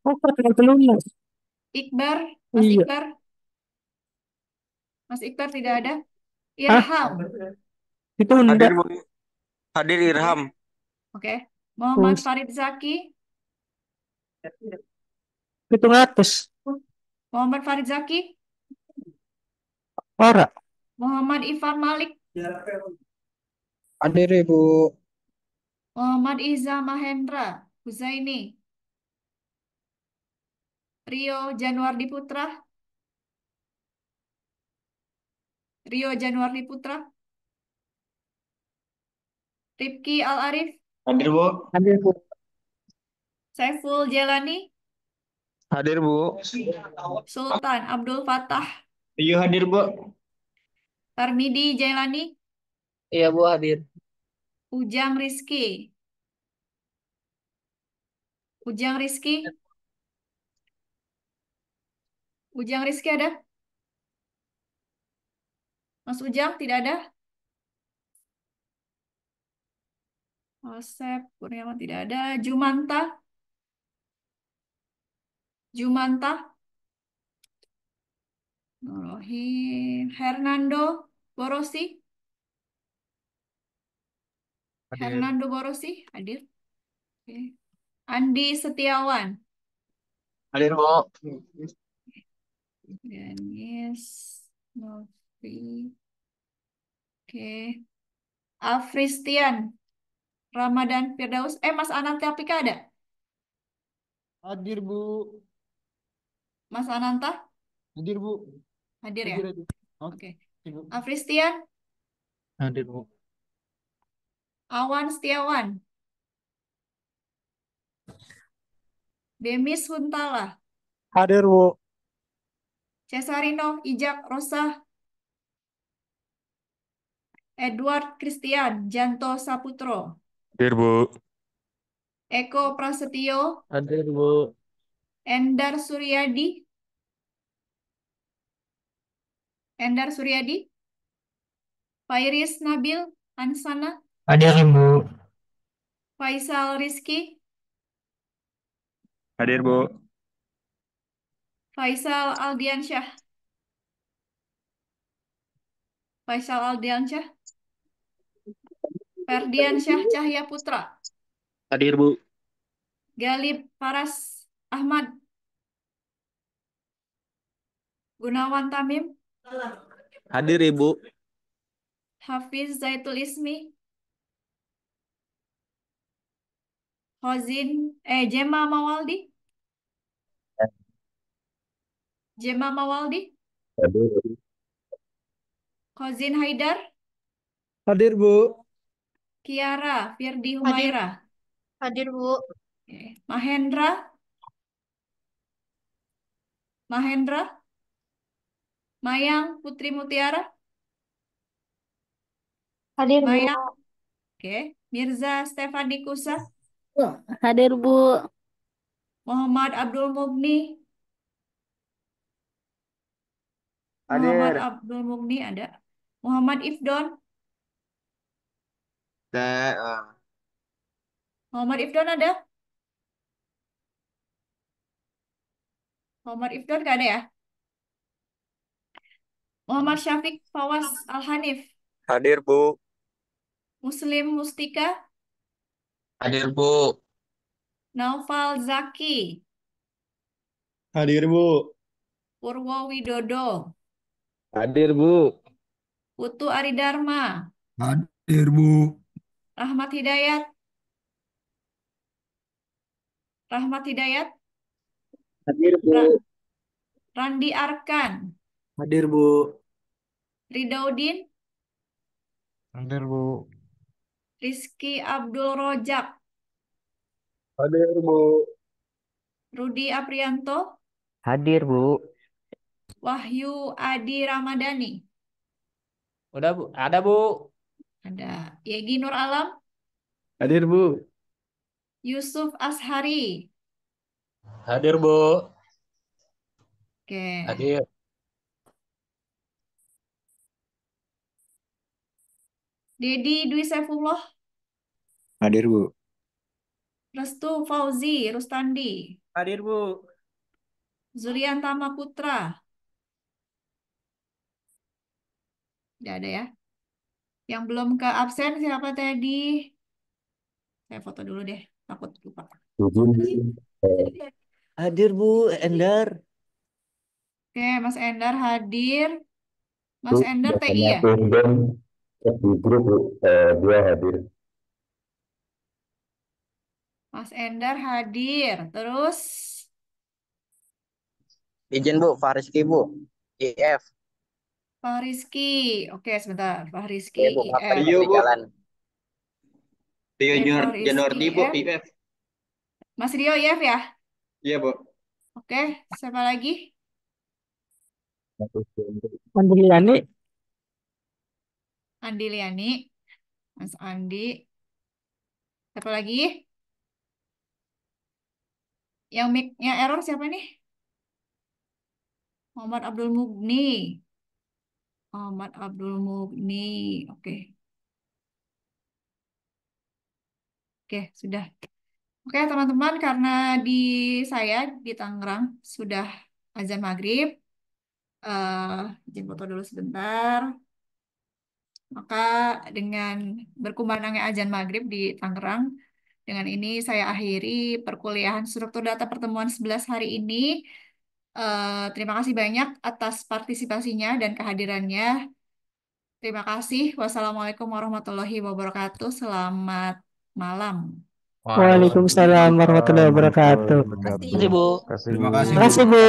Oh, belum, Mas. Ikbar, Mas Iya. Ikbar, Mas Ikbar tidak ada. Ah, Irham, itu Hadir enggak. Bu. Hadir Irham. oke. Muhammad Farid Zaki, Itu ngatus. Muhammad Farid Zaki, Ora. Muhammad Ifan Malik, Hadir Ibu. Muhammad Iza Mahendra, Huzaini, Rio Januardi Putra, Rio Januardi Putra, Rifki Al Arif, Hadir Bu. Hadir Bu. Saiful Jelani, Hadir Bu. Sultan Abdul Fattah, Iya hadir Bu. Tarmidi Jailani, Iya Bu hadir. Ujang Rizki, Ujang Rizki, Ujang Rizki ada? Mas Ujang tidak ada? Asep Kurniawan tidak ada. Jumanta, Jumanta, Nurrohim, Hernando Borosi, Hadir. Hernando Borosi hadir. Oke. Andi Setiawan, Hadir Bu. Denis, Novi, oke. Afristian, Ramadan Firdaus. Mas Ananta Apika ada? Hadir Bu. Mas Ananta Hadir Bu. hadir ya? Hadir. Oke. Afristian, Hadir Bu. Awan Setiawan, Demis Huntala, Hadir Bu. Cesarino Ijak Rosa, Edward Christian Janto Saputro, Hadir Bu. Eko Prasetyo, Hadir Bu. Endar Suryadi, Endar Suryadi, Fairis Nabil Hansana, Hadir Bu. Faisal Rizky, Hadir Bu. Faisal Aldiansyah, Faisal Aldiansyah, Ferdiansyah Cahya Putra, Hadir Bu. Galib Paras Ahmad, Gunawan Tamim, Hadir Ibu. Hafiz Zaitul Ismi, Jema Mawaldi, Jema Mawaldi, Hadir. Khozin Haidar, Hadir Bu. Kiara Firdi Hadir. Humaira, Hadir Bu. Oke. Mahendra, Mahendra, Mayang Putri Mutiara, Hadir Bu. Mayang, oke. Mirza Stefani Kusa, Hadir Bu. Muhammad Abdul Mugni, Muhammad Hadir. Abdul Mugni ada, Muhammad Ifdon, Muhammad Ifdon ada, Muhammad Ifdon nggak ada ya? Muhammad Syafiq Fawaz Al-Hanif, Hadir Bu. Muslim Mustika, Hadir Bu. Naufal Zaki, Hadir Bu. Purwo Widodo, Hadir Bu. Putu Aridharma, Hadir Bu. Rahmat Hidayat, Rahmat Hidayat, Hadir Ra- Bu. Randi Arkan, Hadir Bu. Ridaudin, Hadir Bu. Rizky Abdul Rojak, Hadir Bu. Rudi Aprianto, Hadir Bu. Wahyu Adi Ramadhani, Udah Bu. Ada Bu. ada Yegi Nur Alam, Hadir Bu. Yusuf Ashari, Hadir Bu. oke, Hadir. Dedi Dwi Saifullah, Hadir Bu. Restu Fauzi Rustandi, Hadir Bu. Zulian Tama Putra. Tidak ada ya. Yang belum ke absen siapa tadi? Saya foto dulu deh, takut lupa. Hadir Bu, Endar. Oke, Mas Endar hadir. Mas Endar TI ya? Di grup dia hadir. Mas Endar hadir. Terus Izin Bu, Fariski Bu, IF. Pak Rizky. Oke, sebentar. Pak Rizky Iya Bu, IF. ngapain di jalan? Rio Oke, Pak Janordi Rizky Bu, IF. IF. Mas Rio IF ya? Iya Bu. Oke, siapa lagi? Andriani. Andi Liani. Mas Andi. Siapa lagi? Yang mic-nya error siapa nih? Muhammad Abdul Mugni. Muhammad Abdul Mugni. Oke. Oke, sudah. Oke, teman-teman, karena di saya di Tangerang sudah azan maghrib, izin foto dulu sebentar. Maka dengan berkumandangnya azan maghrib di Tangerang, dengan ini saya akhiri perkuliahan struktur data pertemuan 11 hari ini. Terima kasih banyak atas partisipasinya dan kehadirannya. Terima kasih. Wassalamualaikum warahmatullahi wabarakatuh. Selamat malam. Waalaikumsalam warahmatullahi wabarakatuh. Wabarakatuh. Terima kasih Bu. Terima kasih, Terima kasih Bu.